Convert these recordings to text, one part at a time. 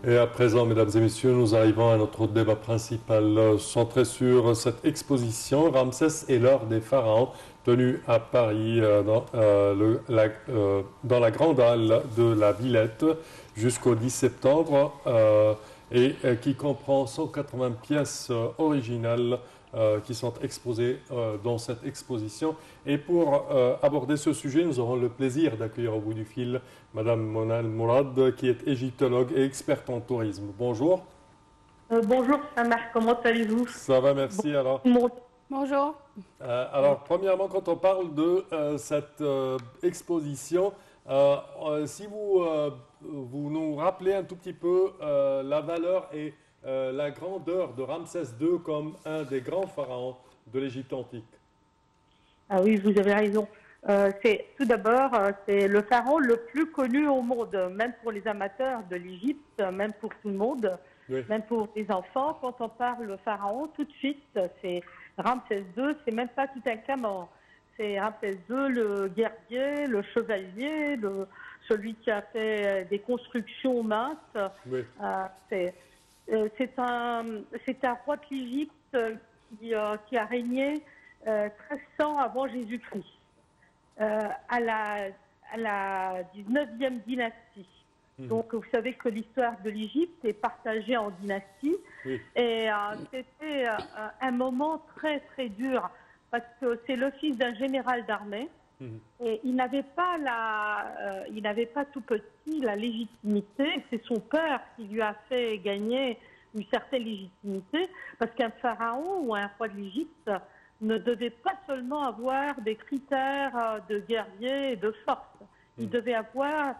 Et à présent, mesdames et messieurs, nous arrivons à notre débat principal centré sur cette exposition Ramsès et l'or des pharaons tenue à Paris dans la grande halle de la Villette jusqu'au 10 septembre qui comprend 180 pièces originales qui sont exposées dans cette exposition. Et pour aborder ce sujet, nous aurons le plaisir d'accueillir au bout du fil Madame Monal Mourad, qui est égyptologue et experte en tourisme. Bonjour. Bonjour Samar, comment allez-vous? Ça va, merci. Alors, bonjour. Premièrement, quand on parle de cette exposition, si vous nous rappelez un tout petit peu la valeur et la grandeur de Ramsès II comme un des grands pharaons de l'Égypte antique. Ah oui, vous avez raison. Tout d'abord, c'est le pharaon le plus connu au monde, même pour les amateurs de l'Égypte, même pour tout le monde, oui. Même pour les enfants. Quand on parle de pharaon, tout de suite, c'est Ramsès II, c'est même pas Toutankhamon. C'est Ramsès II, le guerrier, le chevalier, celui qui a fait des constructions minces. Oui. C'est un roi de l'Égypte qui a régné 1300 avant Jésus-Christ, à la 19e dynastie. Donc, vous savez que l'histoire de l'Égypte est partagée en dynasties. Oui. Et c'était un moment très, très dur, parce que c'est le fils d'un général d'armée. Et il n'avait pas tout petit la légitimité. C'est son père qui lui a fait gagner une certaine légitimité, parce qu'un pharaon ou un roi de l'Égypte ne devait pas seulement avoir des critères de guerrier et de force. Il devait avoir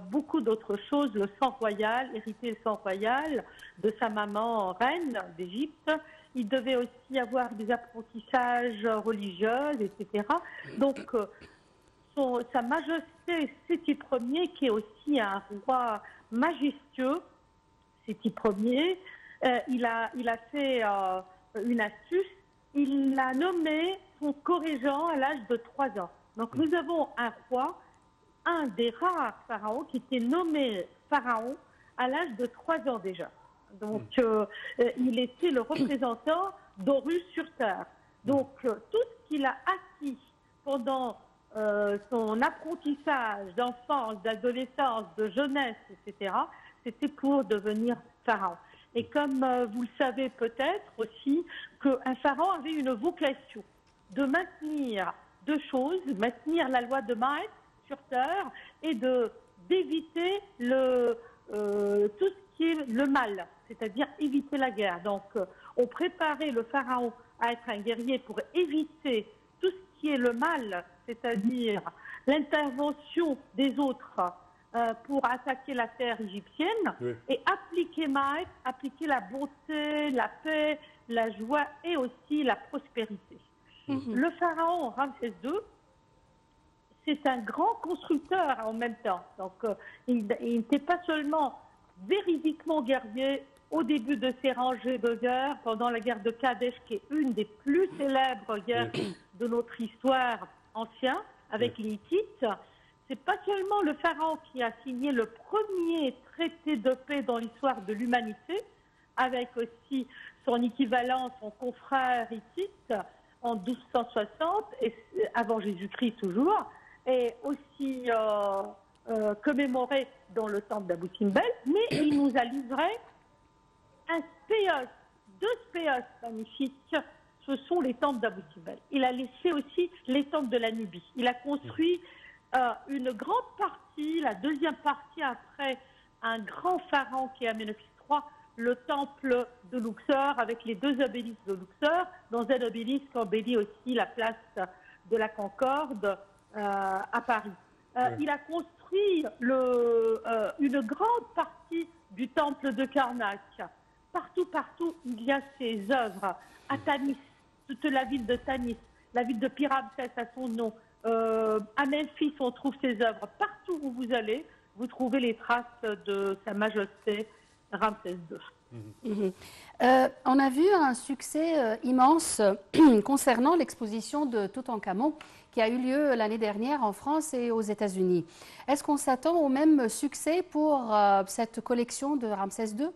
beaucoup d'autres choses, le sang royal, hériter le sang royal de sa maman reine d'Égypte. Il devait aussi avoir des apprentissages religieux, etc. Donc, Sa Majesté Séti Ier, qui est aussi un roi majestueux, Séti Ier, il a fait une astuce. Il l'a nommé son corrigant à l'âge de 3 ans. Donc, nous avons un roi, un des rares pharaons qui était nommé pharaon à l'âge de 3 ans déjà. Donc, il était le représentant d'Horus sur Terre. Donc, tout ce qu'il a acquis pendant son apprentissage d'enfance, d'adolescence, de jeunesse, etc., c'était pour devenir pharaon. Et comme vous le savez peut-être aussi, qu'un pharaon avait une vocation de maintenir deux choses, maintenir la loi de Maët sur Terre et d'éviter tout ce qui est le mal, c'est-à-dire éviter la guerre. Donc, on préparait le pharaon à être un guerrier pour éviter tout ce qui est le mal, c'est-à-dire l'intervention des autres pour attaquer la terre égyptienne, oui. Et appliquer Maët, appliquer la bonté, la paix, la joie et aussi la prospérité. Le pharaon Ramsès II, c'est un grand constructeur en même temps. Donc, il n'était pas seulement véridiquement guerrier au début de ses rangées de guerre, pendant la guerre de Kadesh, qui est une des plus célèbres guerres de notre histoire ancienne, avec les Hittites. C'est pas seulement le pharaon qui a signé le premier traité de paix dans l'histoire de l'humanité, avec aussi son équivalent, son confrère hittite, en 1260, et avant Jésus-Christ toujours, et aussi commémoré dans le temple d'Abou Simbel, mais il nous a livré deux spéos magnifiques, ce sont les temples d'Abou Simbel. Il a laissé aussi les temples de la Nubie. Il a construit une grande partie, la deuxième partie après un grand pharaon qui est Amenhotep III, le temple de Luxor avec les deux obélisques de Luxor. Dans un obélisque embellit aussi la place de la Concorde à Paris. Il a construit une grande partie du temple de Karnak. Partout, il y a ses œuvres. À Tanis, toute la ville de Tanis, la ville de Pyramsès à son nom. À Memphis, on trouve ses œuvres. Partout où vous allez, vous trouvez les traces de Sa Majesté Ramsès II. On a vu un succès immense concernant l'exposition de Toutankhamon qui a eu lieu l'année dernière en France et aux États-Unis. Est-ce qu'on s'attend au même succès pour cette collection de Ramsès II?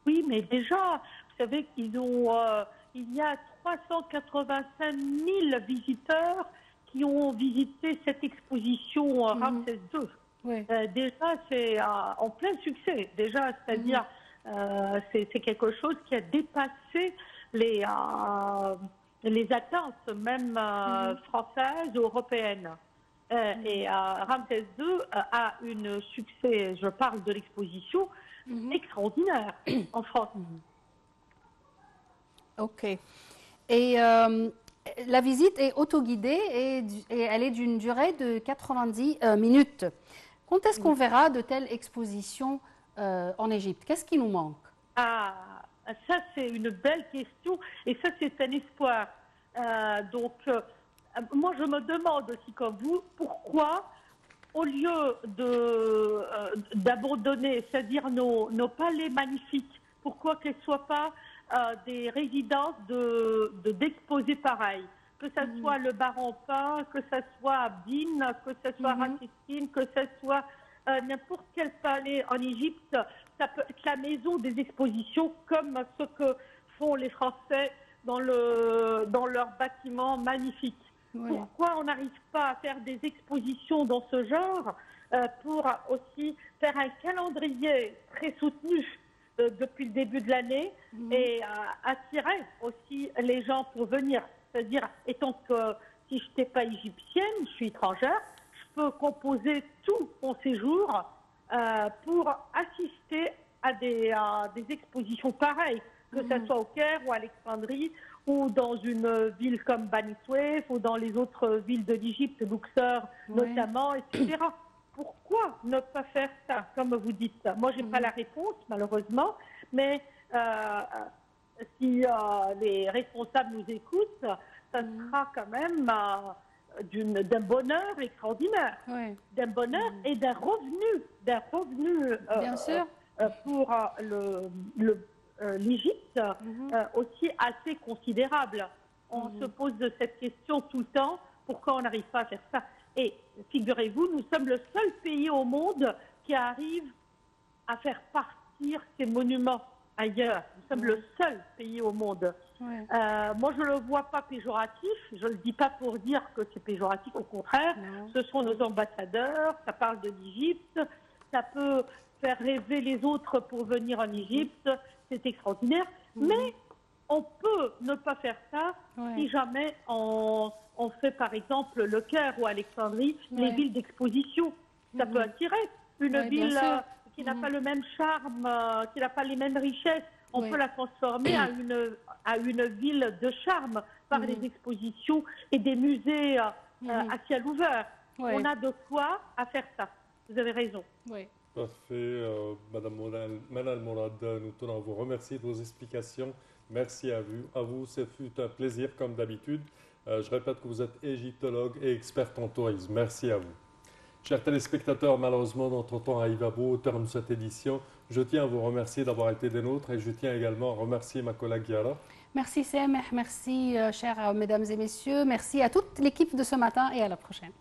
Oui, mais déjà, vous savez qu'il y a 385 000 visiteurs qui ont visité cette exposition Ramsès II. Oui. Déjà, c'est en plein succès. Déjà, c'est-à-dire, c'est quelque chose qui a dépassé les attentes, même françaises ou européennes. Et Ramsès II a un succès, je parle de l'exposition, extraordinaire en France. OK. Et la visite est autoguidée et elle est d'une durée de 90 minutes. Quand est-ce qu'on verra de telles expositions en Égypte? Qu'est-ce qui nous manque? Ah, ça c'est une belle question et ça c'est un espoir. Moi je me demande aussi comme vous, pourquoi au lieu d'abandonner, c'est-à-dire nos palais magnifiques, pourquoi qu'elles ne soient pas des résidences d'exposés pareils, que ce soit le Barentin, que ce soit Abdine, que ce soit Ratissine, que ce soit n'importe quel palais en Égypte, ça peut être la maison des expositions comme ce que font les Français dans leurs bâtiments magnifiques. Oui. Pourquoi on n'arrive pas à faire des expositions dans ce genre pour aussi faire un calendrier très soutenu depuis le début de l'année et attirer aussi les gens pour venir. C'est-à-dire, étant que si je n'étais pas égyptienne, je suis étrangère, je peux composer tout mon séjour pour assister à des expositions pareilles, que ce soit au Caire ou à Alexandrie, ou dans une ville comme Bani Suef, ou dans les autres villes de l'Égypte, Luxor notamment, etc. Pourquoi ne pas faire ça, comme vous dites? Moi, je n'ai pas la réponse, malheureusement, mais si les responsables nous écoutent, ça sera quand même d'un bonheur extraordinaire, d'un bonheur et d'un revenu Bien sûr. pour l'Égypte aussi assez considérable. On se pose de cette question tout le temps, pourquoi on n'arrive pas à faire ça? Et figurez-vous, nous sommes le seul pays au monde qui arrive à faire partir ces monuments ailleurs. Nous sommes le seul pays au monde. Moi, je ne le vois pas péjoratif. Je ne le dis pas pour dire que c'est péjoratif. Au contraire, ce sont nos ambassadeurs. Ça parle de l'Égypte. Ça peut faire rêver les autres pour venir en Égypte. C'est extraordinaire. Mais on peut ne pas faire ça si jamais on fait, par exemple, le Caire ou Alexandrie, les villes d'exposition. Ça peut attirer une ville qui n'a pas le même charme, qui n'a pas les mêmes richesses. On peut la transformer à une ville de charme par les expositions et des musées à ciel ouvert. On a de quoi à faire ça. Vous avez raison. Parfait. Madame Manal Mourad, nous tenons à vous remercier de vos explications. Merci à vous. Ce fut un plaisir comme d'habitude. Je répète que vous êtes égyptologue et experte en tourisme. Merci à vous. Chers téléspectateurs, malheureusement, notre temps arrive à bout au terme de cette édition. Je tiens à vous remercier d'avoir été des nôtres et je tiens également à remercier ma collègue Yara. Merci Semeh, merci chers mesdames et messieurs, merci à toute l'équipe de ce matin et à la prochaine.